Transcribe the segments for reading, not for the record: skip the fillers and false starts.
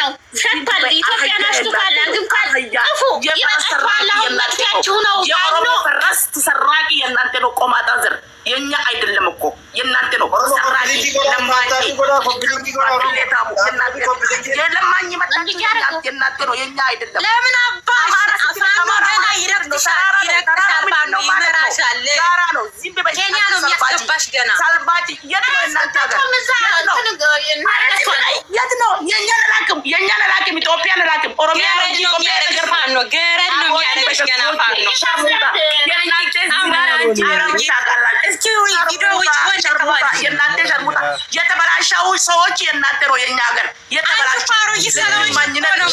ነው ሸቷል። ኢትዮጵያ ናሽቱካል ግን ካፉ የመጣችሁ ነው የኦሮሞ ፈረስ ተሰራቂ የእናንተ ነው። ቆማጣ ዘር የኛ አይደለም እኮ የእናንተ ነው። ሰራቂ ለማኝ የለማኝ መጣችሁ የእናንተ ነው የኛ አይደለም። ለምን አባ ገና ይረግጥሻል ጋራ ነው ዚምብ ኬንያ ነው የሚያስገባሽ ገና ሳልባቲ የት ነው እናንተ ሀገር የት ነው የኛ ለላክም ኢትዮጵያ ለላክም ኦሮሚያ ነው ኢትዮጵያ ነገር ነው ገረድ ነው የሚያደርግሽ ገና ፋር ነው የእናንተ ሸርሙጣ የተበላሻው ሰዎች የእናንተ ነው የኛ ሀገር የተበላሻው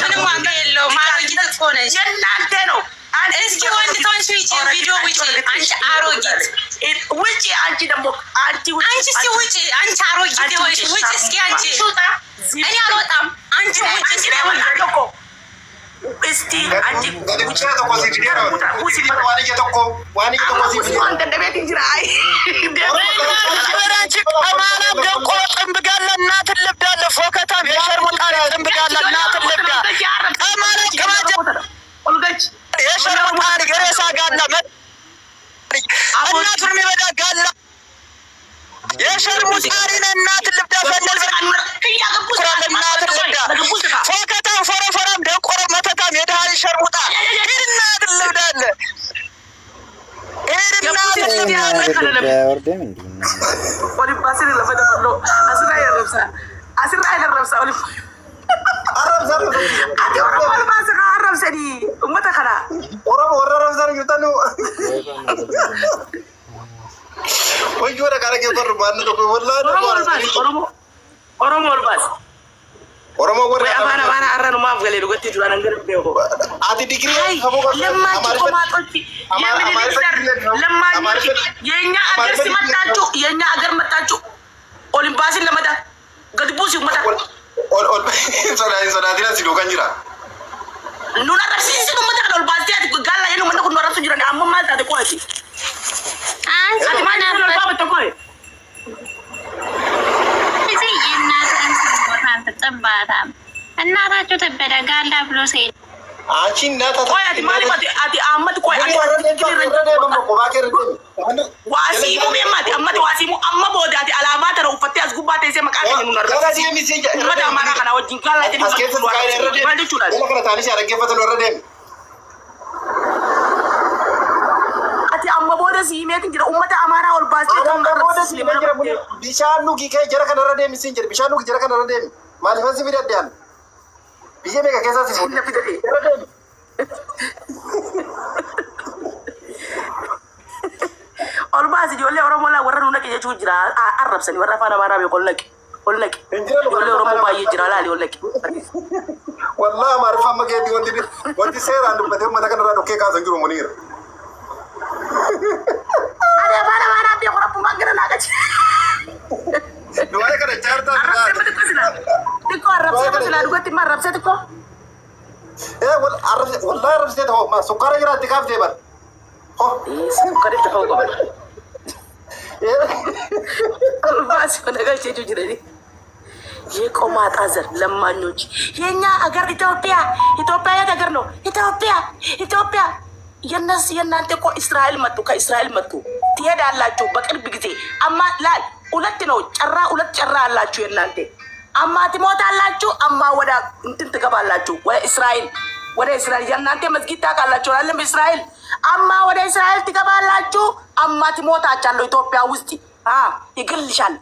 ምንም ዋጋ የለውም። የእናንተ ነው። እስኪ ወንድ ተወንሽ ውጪ ቪዲዮ ውጪ አንቺ አሮጊት ውጪ አንቺ ደግሞ አንቺ እስኪ ውጪ አንቺ አሮጊት ሆይሽ ውጪ እስኪ አንቺ እኔ አልወጣም አንቺ ውጪ እስኪ እስቲ አንቺ ውጪ ተቆሲ ቪዲዮ ውጪ ዋኒ ተቆሲ ቪዲዮ አንተ እንደቤት እንጅራይ አንቺ ከማላም ደቆ ጥንብጋለ እናት ልብዳለ ፎከታም የሸርሙጣሪ ጥንብጋለ እናት ልብዳ ከማላም ከማጀ ኦልገች የሸርሙጣሪ ገሬሳ ጋላ እናቱን የሚበዳ ጋላ የሸርሙጣሪ እናት ልብዳ ፈነል እናት ልብዳ ፎከታም ፎረፎራም ደቆረ መተታም የዳሪ ሸርሙጣ እናት ልብዳለ Oromo warra abana arranu maaf galee dhugatti duraan an garbe ko ati digrii ለማችሁ ቆማጦች ለማችሁ የኛ አገር መጣችሁ ኦሊምፒክን ለመዳ ገድቡስ ይመጣ ሶዳቲና ሲዶ ካንጅራ ኑና ረሲስ ነው መጣ ነው ባስቲያት ጋላ የኑ መጣ ነው ረሱ ጅራ አማ ማልታ ተቆይ አንቺ ማና ነው ተቆይ ተጠባታም እናታችሁ ተበደጋላ ብሎ ሰይ አንቺ እናታ ቆያት ማለት አቲ አመት ቆያት ዋሲሙ በማት አመት ዋሲሙ አማ ቦዳቲ አላማተ ነው ፈቴ አስጉባቴ ሰ መቃከለ ነው ነው ወዳ ማራ kana ወጅን ካላ ጀዲ ማለት ይችላል ለከራ ታንሽ ያረገፈተ ነው ረደም አቲ አማ ቦዳ ሲሜት እንጂ ኡመተ አማራ ወልባስ ቦዳ ሲሜት ቢሻኑ ጊከ ጀረ ከነ ረደም ሲንጀር ቢሻኑ ጀረ ከነ ረደም ማለት ፈስ ቢደዳል ቢጀ ሜጋ ከዛ ሲሆን ለፊደቴ ረደም ኦልባስ ጆሌ ኦሮሞ ላ ወረኑ ነቀ የቹ ጅራ አረብሰኒ ወራፋና ማራቤ ቆለቅ ጆሌ ኦሮሞ ባየ ጅራ ላሊ ወለቅ والله ما عرف ما قاعد ودي سير عند بدهم ما كان رادو كيكا زنجرو منير انا ما ربي قرب ما قرا ناقش دوای کړه چارتا تکو عرب سے مثلا دغه ما عرب سے تکو اے والله عرب سے هو ما سكر يرا دغاف دی بر هو سكر ته هو بر الباس فنگا چيچو جري ये ቆማጣ ዘር ለማኞች የኛ አገር ኢትዮጵያ ሀገር ነው ኢትዮጵያ የእናንተ እኮ እስራኤል መጡ ከእስራኤል መጡ ትሄዳላችሁ በቅርብ ጊዜ አማ ላይ ሁለት ጨራ አላችሁ የእናንተ አማ ትሞታላችሁ አማ ወደ እንትን ትገባላችሁ ወደ እስራኤል የእናንተ መስጊድ ታውቃላችሁ አይደለም እስራኤል አማ ወደ እስራኤል ትገባላችሁ አማ ትሞታቻለሁ ኢትዮጵያ ውስጥ ይግልሻል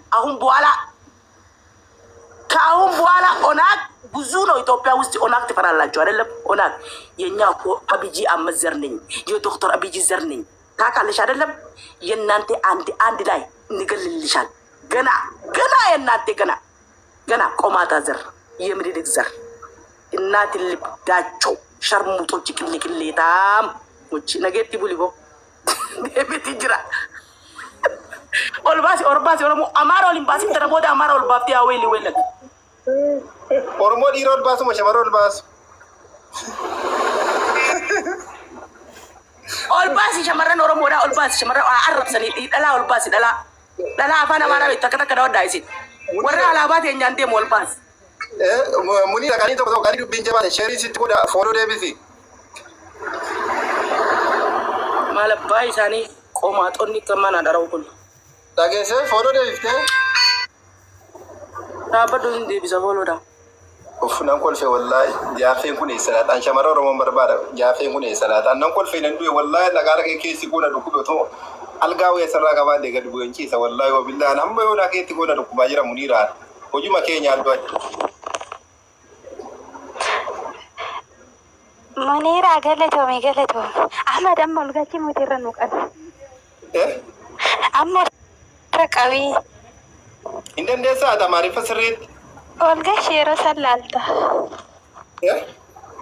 ከአሁን በኋላ ኦናግ ብዙ ነው ኢትዮጵያ ውስጥ ኦናግ ትፈራላችሁ አይደለም ኦናግ የኛ እኮ አብጂ አመዘር ነኝ የዶክተር አብጂ ዘር ነኝ ታውቃለሽ አይደለም የእናንተ አንድ ላይ ንገልልሻል ገና የእናንተ ገና ቆማጣ ዘር የምድር ዘር እናት ልብዳቸው ሸርሙጦች ቅልቅሌታም ወጭ ነገቲ ቡሊቦ ቤት ይጅራ ኦልባስ ኦሮሞ አማራ ኦሊምባሲ ተረቦዳ አማራ ኦልባፍቲ አወይሊ ወለክ ኦሮሞ ዲሮ ኦልባስ መሸመሮ ኦልባስ ሸመረን ኦሮሞ ዳ ኦልባስ ሸመረ አረብ ሰኒ ዳላ ኦልባስ ዳላ አፋን አማራ ቤት ተከተከ ዳው ዳይሲ ወራ አላባት የኛ እንደ ኦልባስ Munira kan itu kan hidup binjama share situ udah follow dia bisi. Malah bayi sani komat onni kemana darah ukul. Lagi saya follow dia bisi. Dapat dulu dia bisa follow dah. Nan kol fe wallahi jaafen kun salat an shamara romon barbara jaafen kun salat an nan kol fe nan duwe wallahi la gara ke si kuna du kudo to algawe sarra ga bande ga duwe ci sa wallahi wa billahi an amma yona ke ti gona du kubajira munira ko juma kenya do munira galeto ahmad amma ulgachi mutirra nuqad amma rakawi inden desa da marifa sirrit olgashi yero sallalta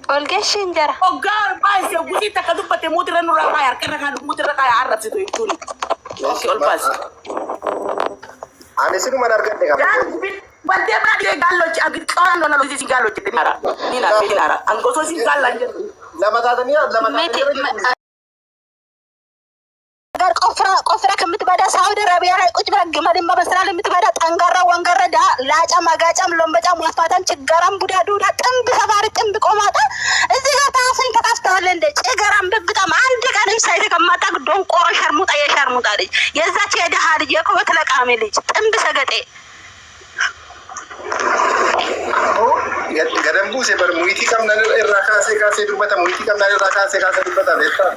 olgashi injara ogar bas ya gusi takadupate mudra nura kaya kana kan mudra kaya arab situ itu oke ol bas ane sinu manar gade kam bande ba de gallo ci agir kan non lo ci gallo ci dinara an ko so ci gallanje lama tadaniya lama ቆፍራ ከምትበዳ ሳውዲ አረቢያ ላይ ቁጭ ብላ ግመልን በመስራት የምትበዳ ጠንጋራ ወንገረ ዳ ላጫ ማጋጫም ሎምበጫም ወስፋታም ችጋራም ቡዳ ዱዳ ጥንብ ሰባሪ ጥንብ ቆማጣ እዚህ ጋር ታስን ተካፍተዋል እንደ ጭገራም ብብጣም አንድ ቀንም ሳይተቀማጣ ዶንቆሮ ሸርሙጣ የሸርሙጣ ልጅ የዛች የደሃ ልጅ የኮበት ለቃሚ ልጅ ጥንብ ሰገጤ gadambu se bar muiti kam nan rakase dubata muiti kam nan rakase dubata beta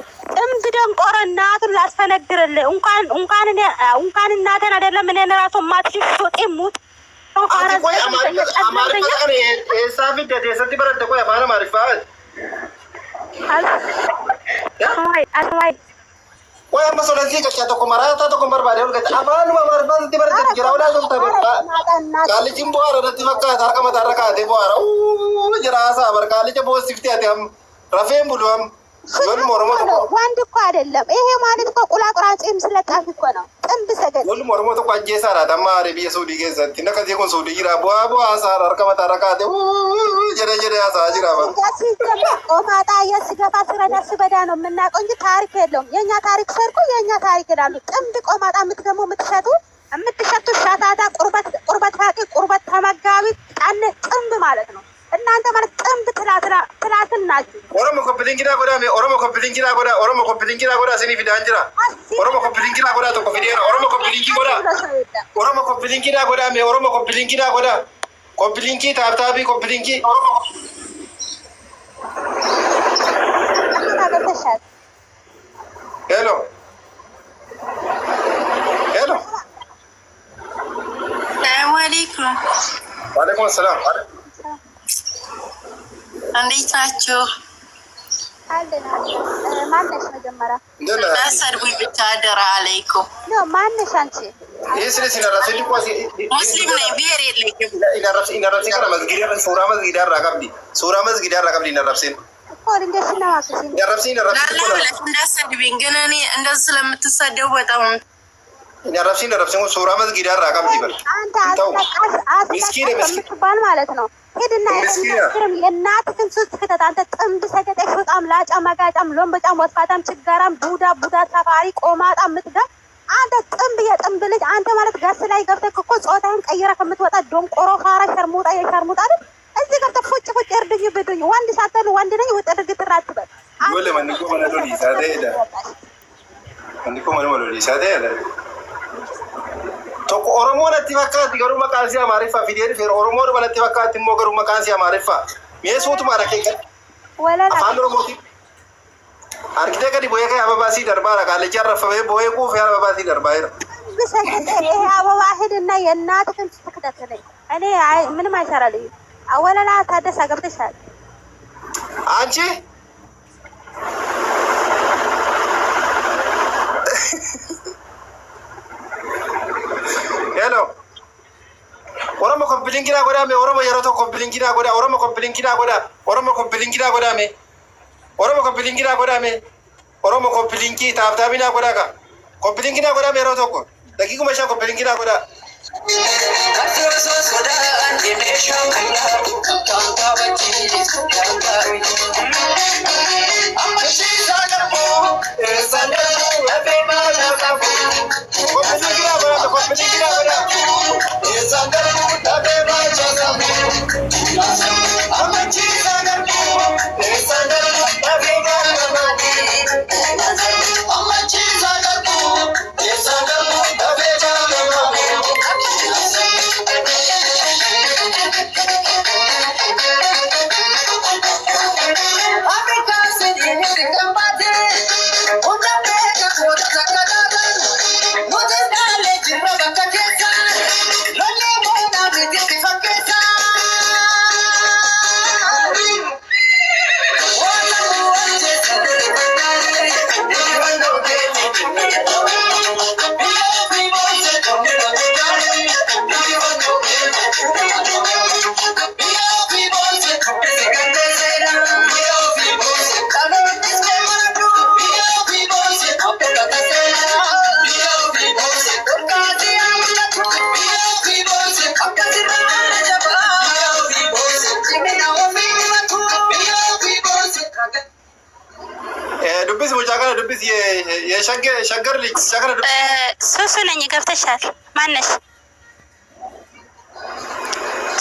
እምብደም ቆረናቱ ላስፈነግርል እንኳን እናተን አይደለም እኔ ራሱ ማትሽ ሶጤ ሙት ቆይ አማርኛ ቀን ኤሳፊ ደሰቲ በረደ ቆይ አማራ ማሪፋት አስማይ ቆይ አመሶ ለዚህ ከቻቶ ኮማራታ ቶ ኮምበር ባደው ገታ አፋኑ ማማርፋት ዲበረደ ጅራውላ ሶም ተበቃ ካልጂም በኋላ ደቲ ፈካ ታርቀመ ታረካቴ በኋላ ጅራሳ በርካልጀ ቦስፍቲ አተም ረፌም ብሎም ወንድ እኮ አይደለም ይሄ ማለት እኮ ቁላቁራጭም ስለጣፍ እኮ ነው ጥንብ ሰገድ ወል ሞርሞ ተቋጄ ሳራ ተማሪ ቢየሱዲ ገዘት ነከዚ ኮን ሱዲ ይራ ቦቦ አሳር አርከመታ ረካቴ ጀደ አሳጅራ ባ ቆማጣ የስገፋ ስረዳስ በዳ ነው የምናውቀው እንጂ ታሪክ የለውም የኛ ታሪክ ሰርኩ የኛ ታሪክ ይላሉ ጥንብ ቆማጣ የምትገሙ የምትሸቱ ሻታታ ቁርበት ታቂ ቁርበት ተመጋቢ ጣነ ጥንብ ማለት ነው እናንተ ማለት ጥንብ ትላትል ናችሁ ኦሮሞ ኮፕሊንጊና ጎዳ ሲኒ ፊዳንጅራ ኦሮሞ ኮፕሊንጊና ጎዳ ቶ ኮፊዲና ኦሮሞ ኮፕሊንጊና ጎዳ ኮፕሊንጊ ታብታቢ ኮፕሊንጊ ሄሎ ሰላም አለይኩም ወአለይኩም ሰላም እንዴት ናችሁ? ማነሽ መጀመሪያ አሰድቡኝ ብቻ አደራ አለይኩም ነው ማነሽ አንቺ ሙስሊም ነኝ ብሔር የለኝም ሱራ መዝጊዳ ረቀብዲ ነረብሴን እንዳሰድብኝ ግን እኔ እንደዚህ ስለምትሰደቡ በጣም ነረብሴን ሱራ መዝጊዳ ረቀብዲ በል ምስኪን ማለት ነው ሄድና የእናትህን ሱስ ክተት አንተ ጥንብ ሰገጤ ሾጣም ላጫ መጋጫም ሎምበጫም ወስፋታም ችጋራም ቡዳ ሰፋሪ ቆማጣ ምትጋ አንተ ጥንብ የጥንብ ልጅ አንተ ማለት ጋስ ላይ ገብተህ እኮ ጾታህን ቀይረህ ከምትወጣ ዶንቆሮ ፋራ ሸርሙጣ የሸርሙጣ አይደል እዚህ ገብተህ ፉጭ እርድኝ ብዱኝ ወንድ ሳትሆን ወንድ ነኝ ውጥር ግጥር አትበል Toko Oromo natti fakkaatti garuu maqaan si Amaariffa fidee dhufeera. Oromoo natti fakkaatti immoo garuu maqaan si Amaariffa. Mi'eessuutu maara keessa. Afaan Oromooti. Harkitee gadi bu'ee ka'e ababaa sii darbaara. Qaallichi arrafamee bu'ee kuufee ababaa sii darbaaera. ይሄ አበባ ሂድና የእናትህን ትክተትልኝ። እኔ ምንም አይሰራልኝም። ወለላ ታደሰ ገብተሻል አንቺ Hello. Oromo kompilingira goda me Oromo yeroto kompilingira goda Oromo kompilingira goda me Oromo kompilingi tabina goda ka kompilingira goda me yeroto ko dagi kuma sha kompilingira goda kompilingira goda ደብስ የሸገር ልጅ ሸገር ሱሱ ነኝ። ገብተሻል? ማነሽ?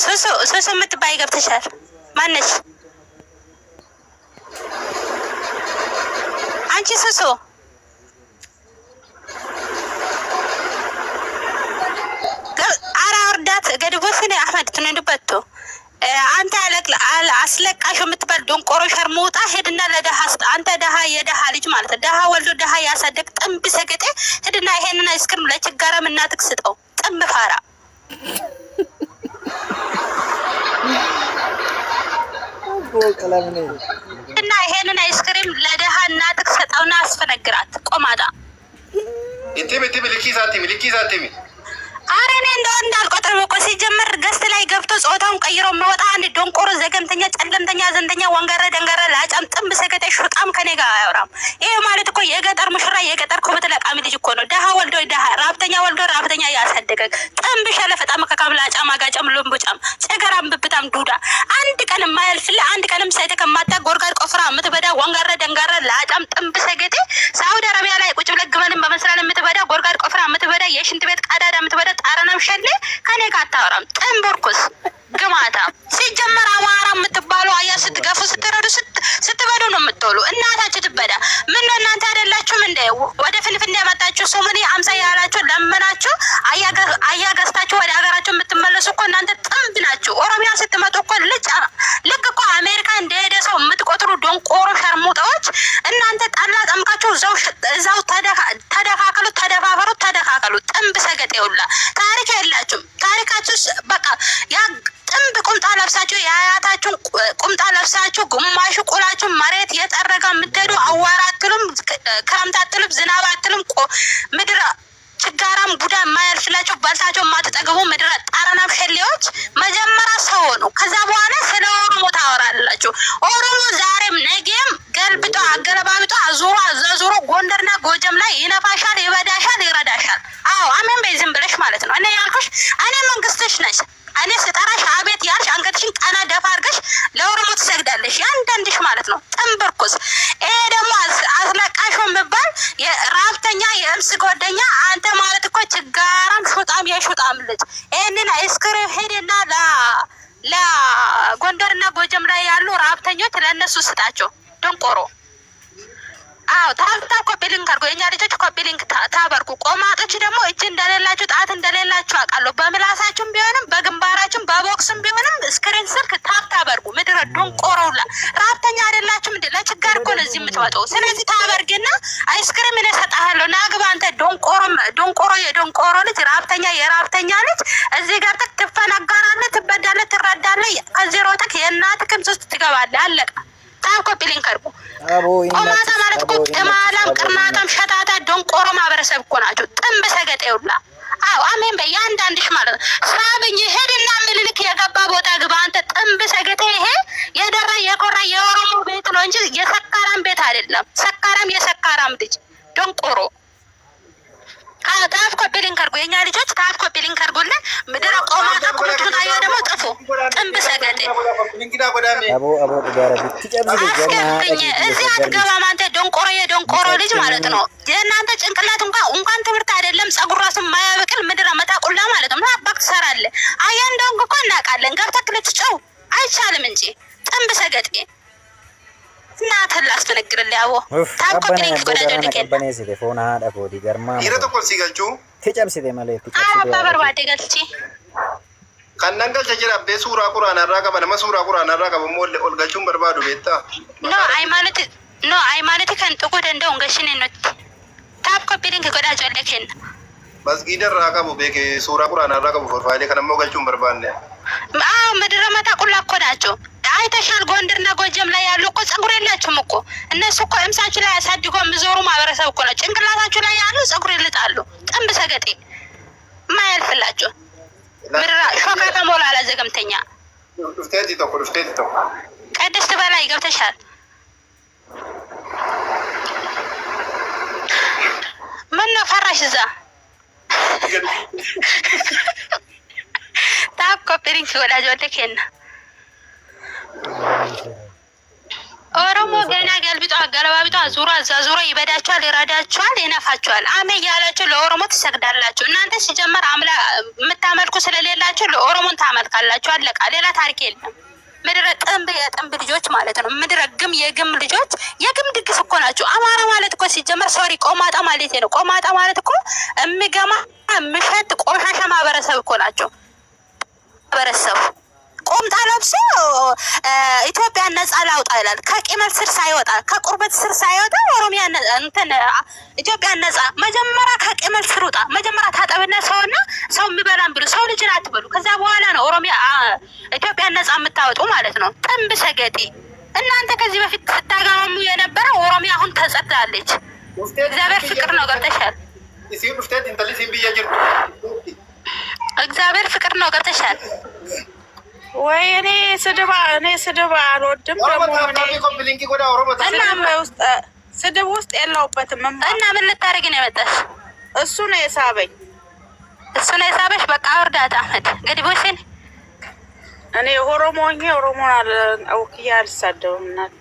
ሱሱ የምትባይ ገብተሻል? ማነሽ አንቺ? ሱሱ አራ ወርዳት ገድቦስኔ አህመድ ትንንድበቱ አንተ አስለቃሽ የምትባል ዶንቆሮ ሸርሙጣ ሄድና ለደሃ አንተ ደሃ የደሃ ልጅ ማለት ደሃ ወልዶ ደሃ ያሳደግ ጥንብ ሰገጤ ሄድና ይሄንን አይስክሪም ለችጋራም እናትክ ስጠው። ጥንብ ፋራ እና ይሄንን አይስክሪም ለደሃ እናትክ ሰጠውና አስፈነግራት። ቆማጣ ልኪሳቲሚ አረ እኔ እንደው እንዳልቆጥረው እኮ ሲጀመር ገስት ላይ ገብቶ ጾታውን ቀይሮ የሚወጣ አንድ ዶንቆሮ ዘገምተኛ ጨለምተኛ ዘንደኛ ወንገረ ደንገረ ላጫም ጥንብ ሰገጤ ሹርጣም ከኔ ጋር አያወራም። ይሄ ማለት እኮ የገጠር ሙሽራ የገጠር ኩብት ለቃሚ ልጅ እኮ ነው። ደሃ ወልዶ ደሃ ራብተኛ ወልዶ ራብተኛ ያሳደገ ጥንብ ሸለፈጣም ከካም ላጫም አጋጫም ሎምቦጫም ጨገራም ብብታም ዱዳ አንድ ቀን የማያልፍልህ አንድ ቀንም ሳይተ ከማታ ጎርጋር ቆፍራ የምትበዳ ወንገረ ደንገረ ላጫም ጥንብ ሰገጤ ሳውዲ አረቢያ ላይ ቁጭ ብለህ ግመልን በመስራት የምትበዳ ጎርጋር ቆፍራ የምትበዳ የሽንት ቤት ቀዳዳ የምትበዳ ጣረናም ሸሌ ከኔ ጋር አታወራም። ጥንብርኩስ ግማታ ሲጀመር አማራ የምትባሉ አያ ስትገፉ ስትረዱ ስትበዱ ነው የምትውሉ። እናታችሁ ትበዳ። ምን ነው እናንተ አይደላችሁም እንደ ወደ ፍንፍኔ ያመጣችሁ ሶሙኒ አምሳ ያላችሁ ለመናችሁ አያ ገዝታችሁ ወደ ሀገራችሁ የምትመለሱ እኮ እናንተ ጥንብ ናችሁ። ኦሮሚያ ስትመጡ እኮ ልክ እኮ አሜሪካ እንደሄደ ሰው የምትቆጥሩ ዶንቆሮ ሸርሙጣዎች እናንተ ጠላ ጠምቃችሁ እዛው ተደካከሉ፣ ተደፋፈሩ፣ ተደካከሉ። ጥንብ ሰገጤ ሁላ ታሪክ የላችሁም። ታሪካችሁ በቃ ያ ጥንብ ቁምጣ ለብሳችሁ የአያታችሁን ቁምጣ ለብሳችሁ ግማሹ ቁላችሁ መሬት የጠረጋ የምትሄዱ አዋራ አትሉም፣ ክረምት አትሉም፣ ዝናብ አትሉም። ምድረ ችጋራም ቡዳ የማያልፍላችሁ በልታችሁ የማትጠግቡ ምድረ ጣረናም ሸሌዎች መጀመሪያ ሰው ነው። ከዛ በኋላ ስለ ኦሮሞ ታወራላችሁ። ኦሮሞ ዛሬም ነገም ገልብጦ አገለባብጦ አዙሮ ጎንደርና ጎጀም ላይ ይነፋሻል፣ ይበዳሻል፣ ይረዳሻል። አዎ አሜን በይ ዝም ብለሽ ማለት ነው። እኔ ያልኩሽ እኔ መንግስትሽ ነሽ። እኔ ስጠራሽ አቤት ያልሽ አንገትሽን ቀና ደፋ አድርገሽ ለኦሮሞ ትሰግዳለሽ። ያንዳንድሽ ማለት ነው። ጥንብርኩስ ይሄ ደግሞ አስለቃሽ የሚባል የራብተኛ የእምስ ጓደኛ አንተ ማለት እኮ ችጋራም ሹጣም የሹጣም ልጅ ይህንን አይስክሬም ሄድና ለጎንደርና ጎጀም ላይ ያሉ ራብተኞች ለእነሱ ስጣቸው። ደንቆሮ አዎ ታብታ ኮፒሊንክ አድርጎ የኛ ልጆች ኮፒሊንክ ታበርኩ። ቆማጦች ደግሞ እጅ እንደሌላችሁ ጣት እንደሌላችሁ አውቃለሁ። በምላሳችሁም ቢሆንም በግንባራችሁም በቦክስም ቢሆንም ስክሪን ስልክ ታበርኩ። ምድረ ዶንቆሮላ ራብተኛ አይደላችሁም እንዴ? ለችጋር እኮ ነው እዚህ የምትወጣው። ስለዚህ ታበርግና አይስክሪም እኔ እሰጥሃለሁ። ናግባ አንተ ዶንቆሮ የዶንቆሮ ልጅ ራብተኛ የራብተኛ ልጅ እዚህ ጋር ትፈነጋራለህ፣ ትበዳለህ፣ ትረዳለህ። ከዚህ ሮጠክ የእናትህም ሶስት ትገባለህ። አለቀ። ታብ ኮፒሊንክ አድርጉ። ቆማጣ ማለት እኮ ቅማላም ቅርናታም ሸታታ ዶንቆሮ ማህበረሰብ እኮ ናቸው። ጥንብ ሰገጤ ሁላ አዎ አሜን በይ። አንዳንድሽ ማለት ነው። ሳብኝ ሄድና ምልልክ የገባ ቦታ ግባ አንተ ጥንብ ሰገጤ። ይሄ የደራ የኮራ የኦሮሞ ቤት ነው እንጂ የሰካራም ቤት አይደለም። ሰካራም የሰካራም ልጅ ዶንቆሮ ታፍ ኮፒሊንክ አድርጉ። የኛ ልጆች ታፍ ኮፒሊንክ አድርጉልን። ምድረ ቆማጣ ቁጥሩን አየሁ ደግሞ ጥፉ ጥንብ ሰገጤ አስገብኝ እዚህ አትገባም አንተ ዶንቆሮ የዶንቆሮ ልጅ ማለት ነው። የእናንተ ጭንቅላት እንኳን ትምህርት አይደለም ጸጉር ራሱ የማያበቅል ምድረ መጣቁላ ማለት ነው። ምን አባክ ትሰራለህ? አያ እንደውም እኮ እናውቃለን። ገብተህ ልትጨው አይቻልም እንጂ ጥንብ ሰገጤ እናትህን ላስፈነግርልህ። ያቦ ታብ ኮፒሊንክ ጎዳጆ ልኬን በበርባዴ ገልቼ ከነንገል ጀራ በሱራ ቁርአን አራቀበ ለመስኡራ ቁርአን አራቀበ ሞል ኦልጋቹን በርባዱ ቤታ ኖ ሃይማኖት ከንጥቁ ደንደው እንገሽኔ ነው ታብ ኮፒሊንክ ጎዳጆ ልኬን መስጊድ አራቀቡ በከ ሱራ ቁርአን አራቀቡ ፎርፋይሌ ከነሞ ገልቹን በርባነ አዎ ምድረ መጣቁላ እኮ ናቸው። አይተሻል። ጎንደርና ጎጀም ላይ ያሉ እኮ ጸጉር የላችሁም እኮ እነሱ እኮ እምሳችሁ ላይ አሳድጎ የሚዞሩ ማህበረሰብ እኮ ነው። ጭንቅላታችሁ ላይ ያሉ ጸጉር ይልጣሉ። ጥንብ ሰገጤ ማያልፍላችሁ ምድራ ሾካ ከሞላ አላዘገምተኛ ቅድስት በላይ ገብተሻል። ምን ነው ፈራሽ? እዛ ታብ ኮፒሪንግ ወዳጅ ወልከና ኦሮሞ ገና ገልብጦ አገለባቢጧ ዙራ ዛዙራ ይበዳቸዋል፣ ይረዳቸዋል፣ ይነፋቸዋል። አሜን ያላችሁ ለኦሮሞ ትሰግዳላችሁ። እናንተ ሲጀመር አምላክ የምታመልኩ ስለሌላችሁ ለኦሮሞን ታመልካላችሁ። አለቃ። ሌላ ታሪክ የለም። ምድረ ጥንብ የጥንብ ልጆች ማለት ነው። ምድረ ግም የግም ልጆች የግም ድግስ እኮ ናቸው። አማራ ማለት እኮ ሲጀመር ሶሪ ቆማጣ ማለት ነው። ቆማጣ ማለት እኮ የሚገማ ምሸት ቆሻሻ ማህበረሰብ እኮ ናቸው። ማህበረሰቡ ቆምጣ ለብሶ ኢትዮጵያን ነጻ ላውጣ ይላል። ከቂመት ስር ሳይወጣ ከቁርበት ስር ሳይወጣ ኦሮሚያ እንትን ኢትዮጵያን ነጻ መጀመሪያ ከቂመት ስር ውጣ። መጀመሪያ ታጠብና ሰውና ሰው የሚበላን ብሉ። ሰው ልጅን አትበሉ። ከዛ በኋላ ነው ኦሮሚያ ኢትዮጵያን ነጻ የምታወጡ ማለት ነው። ጥንብ ሰገጤ እናንተ ከዚህ በፊት ስታጋሙ የነበረው ኦሮሚያ አሁን ተጸድታለች። እግዚአብሔር ፍቅር ነው። ገብተሻል? እግዚአብሔር ፍቅር ነው። ገብተሻል ወይ? እኔ ስድብ አልወድም። ስድብ ውስጥ የለውበትም። እና ምን ልታደርጊ ነው የመጣሽ? እሱ ነው የሳበኝ። እሱ ነው የሳበሽ? በቃ ወርዳት አህመድ ገድቦሽን። እኔ ኦሮሞኝ ኦሮሞን አውክያ አልሳደብም። እናት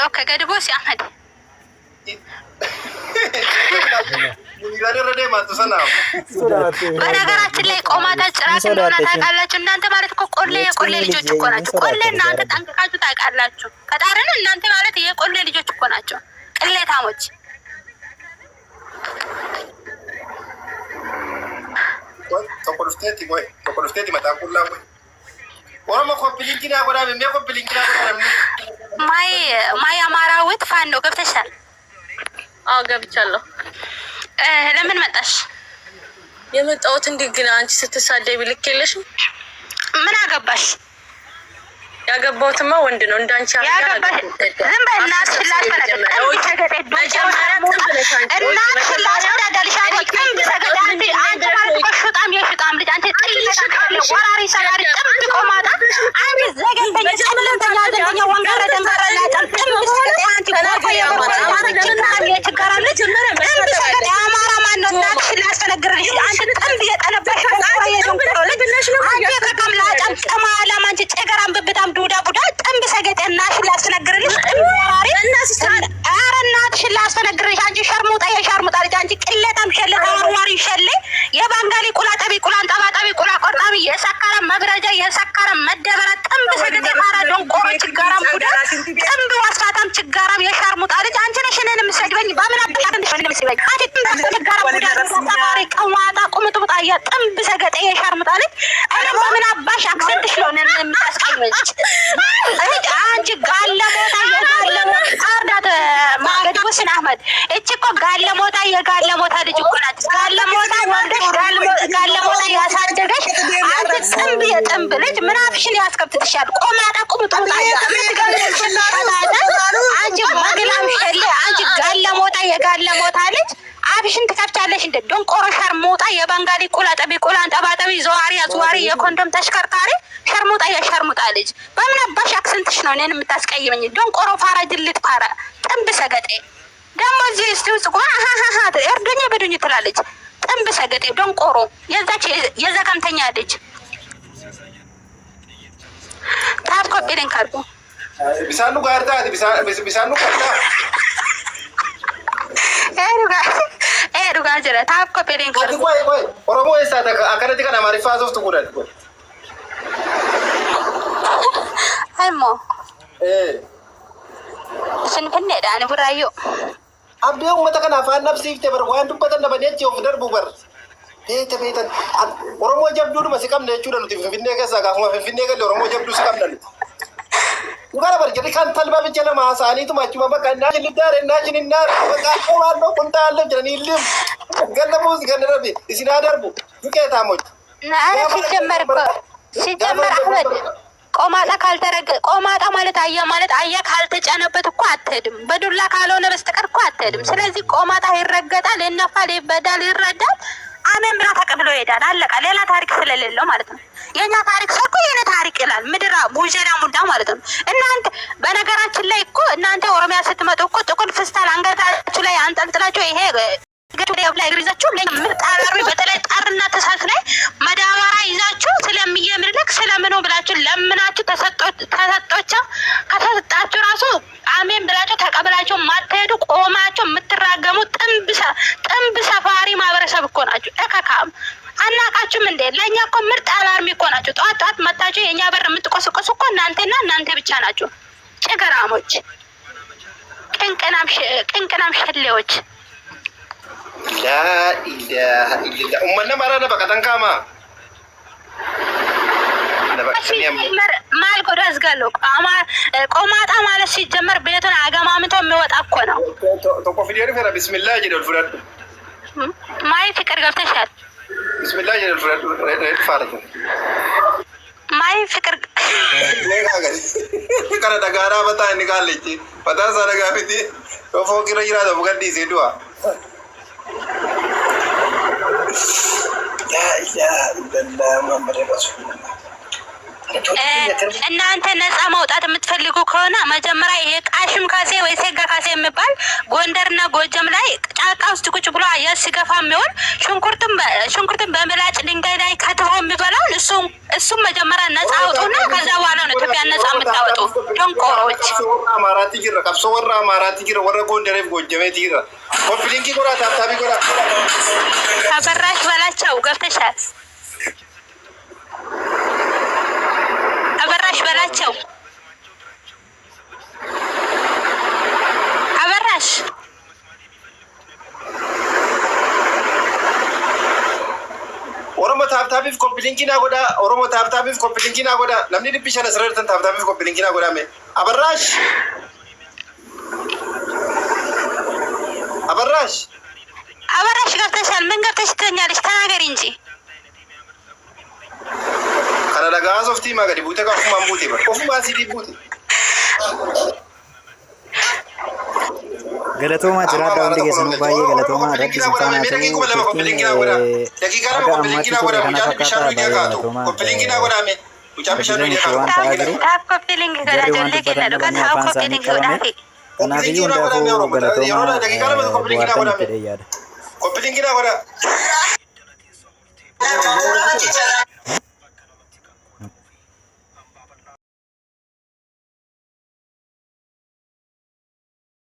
ኦኬ ገድቦሽ አህመድ በነገራችን ላይ ቆማጣ ጭራቅ እንደሆነ ታውቃላችሁ። እናንተ ማለት እኮ ቆሌ የቆሌ ልጆች እኮ ናቸው። ቆሌ እናንተ ጠንቅቃችሁ ታውቃላችሁ። ከጣርን እናንተ ማለት የቆሌ ልጆች እኮ ናቸው። ቅሌታሞች ማይ አማራዊት ፋኖ ገብተሻል? አዎ ገብቻለሁ። ለምን መጣሽ? የመጣሁት እንዲህ ግን አንቺ ስትሳደቢ ልክ የለሽም። ምን አገባሽ? ያገባሁትማ ወንድ ነው እንዳንቺ ያገባሽ። ዝም በይ እናትሽ ላስፈነግጥ የባንጋሊ ቁላ ጠቢ ቁላን ጠባጠቢ ቁላ ቆርጣቢ የሰከረ መብረጃ የሰከረ መደበረ ጥንብ ሰገጤ ማራ ደንቆሮ ችጋራም ቡዳ ጥንብ ዋስፋታም ችጋራም የሻርሙጣ ልጅ አንቺ ነሽ እኔን የምትሰድበኝ። በምን አባሽ እንደሽ ነው የምትሰድበኝ? አንቺ ጥንብ ችጋራም ቡዳ ተሳፋሪ ቀዋጣ ቁምጥምጣ ጥንብ ሰገጤ የሻርሙጣ ልጅ እኔ በምን አባሽ አክሰንትሽ ነው እኔን የምታስቀይመኝ? አንቺ ጋለሞታ የጋለሞታ አርዳት ማገድቡስን አህመድ እቺ እኮ ጋለሞታ የጋለሞታ ልጅ እኮ ናት። ጋለሞታ ወርደሽ ጋለሞታ ያሳደገሽ አንቺ ጥንብ የጥንብ ልጅ ምን አፍሽን ያስከፍትሻል? ቆማጣ ቁምጥምጣ አንቺ መግላም ሸሌ አንቺ ጋለሞታ የጋለሞታ ልጅ አፍሽን ትከፍቻለሽ እንደ ዶንቆሮ ሸርሙጣ የባንጋሊ ቁላ ጠቢ ቁላን ጠባጠቢ ዘዋሪ አዝዋሪ የኮንዶም ተሽከርካሪ ሸርሙጣ የሸርሙጣ ልጅ በምን አባሽ አክሰንትሽ ነው እኔን የምታስቀይመኝ? ዶንቆሮ ፋራ ድልት ፋራ ጥንብ ሰገጤ ደግሞ እዚህ እስቲ ውስጥ ጓ እርዱኝ በዱኝ ትላለች። ጥንብ ሰገጤ ዶንቆሮ የዛች የዘገምተኛ ልጅ ታብኮ ቢልን ካርዱ ቢሳኑ ጋርዳ ቢሳኑ ካርዳ ዱጋ ጅረ ታብኮ ቢልን ካርዱ ቆይ ኦሮሞ ይሳታ አከረቲ ከና ማሪፋ ሶፍት ጉዳል አይሞ ስንፍኔ ዳን ብራዮ abdii uummata kana afaan nabsiifte bar waan dubbatan dhabaneetti of darbu bar beetan oromoo jabduudhuma si qabna jechuudha nuti finfinnee keessaa gaafuma finfinnee galle oromoo jabduu si qabna nuti dhugara bar jedhi kan talba bicha lama haasa'aniituma achuma bakka innaa jiniddaare innaa jininnaare bakka qomaannoo quntaallee jedhanii illiim ganna buusi ganna darbe isinaa darbu duqee taamoch ሲጀመር አህመድ ቆማጣ ካልተረገ ቆማጣ ማለት አያ ካልተጫነበት እኮ አትሄድም። በዱላ ካልሆነ በስተቀር እኮ አትሄድም። ስለዚህ ቆማጣ ይረገጣል፣ ይነፋል፣ ይበዳል፣ ይረዳል። አሜን ብላ ተቀብሎ ይሄዳል። አለቃ። ሌላ ታሪክ ስለሌለው ማለት ነው። የኛ ታሪክ ሰው እኮ የኔ ታሪክ ይላል። ምድራ ቡጀራ ሙዳ ማለት ነው። እናንተ በነገራችን ላይ እኮ እናንተ ኦሮሚያ ስትመጡ እኮ ጥቁር ፍስታል አንገታችሁ ላይ አንጠልጥላችሁ ይሄ ገደብ ላይ ግሪዛችሁ ለምን ጣራሪ በተለይ ጣርና ተሳስ ላይ መዳበራ ይዛችሁ ስለሚየምርልክ ልክ ስለምኑ ብላችሁ ለምናችሁ ተሰጦቻ ከተሰጣችሁ ራሱ አሜን ብላችሁ ተቀበላችሁ ማትሄዱ ቆማችሁ የምትራገሙ ጥንብ ሰፋሪ ማህበረሰብ እኮ ናችሁ። እከካም አናቃችሁም እንዴ? ለእኛ እኮ ምርጥ አላርሚ እኮ ናችሁ። ጠዋት መታችሁ የእኛ በር የምትቆስቆሱ እኮ እናንተና እናንተ ብቻ ናችሁ። ጭገራሞች፣ ቅንቅናም ሸሌዎች። ላኢላሀ ኢለላ ኡመነ ማራነ በቀተንካማ ማል ጎዳ አዝጋለሁ። ቆማጣ ማለት ሲጀመር ቤቱን አገማምቶ የሚወጣ እኮ ነው። ቶኮ ፊዴሪ ፈራ ቢስሚላህ ጀደል ፍረድ ማይ ፍቅር ገብተሻል። ቢስሚላህ ጀደል ፍረድ ረድ ፋረቱ ማይ ፍቅር ከረ ደጋራ በታ እንጋለች በታ ሰረጋፊቲ ቶፎ ኪረ ይራ ደብገዲ ሲዱዋ ላኢላሀ ኢለላህ ሙሐመድ ረሱሉላህ። እናንተ ነፃ መውጣት የምትፈልጉ ከሆነ መጀመሪያ ይሄ ቃሽም ካሴ ወይ ሴጋ ካሴ የሚባል ጎንደርና ጎጀም ላይ ጫካ ውስጥ ቁጭ ብሎ አየር ሲገፋ የሚሆን ሽንኩርትን በምላጭ ድንጋይ ላይ ከትፎ የሚበላውን እሱም መጀመሪያ ነፃ አውጡና ከዛ በኋላ ነው ኢትዮጵያ ነፃ የምታወጡ። ደንቆሮች አማራት ይግራ ቀብሶ ወራ አማራት ይግራ ወረ ጎንደሬፍ ጎጀሜት ይግራ ኮፕሊንኪ ጎራ ታታቢ ጎራ አበራሽ በላቸው ገብተሻል። አበራሽ በላቸው አበራሽ ኦሮሞ ታብታቢፍ ኮፕሊንኪና ጎዳ ኦሮሞ ታብታቢፍ ኮፕሊንኪና ጎዳ ለምን ልብሽ ነስረርተን ታብታቢፍ ኮፕሊንኪና ጎዳ ሜ አበራሽ ገብተሻል። ምን ገብተሽ ትተኛለሽ? ተናገሪ እንጂ ከነለጋ ሶፍቲ ማገዲ ቡቴ ጋር ፉማን ቡቴ በቆፉ ማሲዲ ቡቴ ገለቶማ ጅራዳ ወንድ ገሰኑ ባዬ ገለቶማ ረቢ ስልጣና ኮፕሊንኪና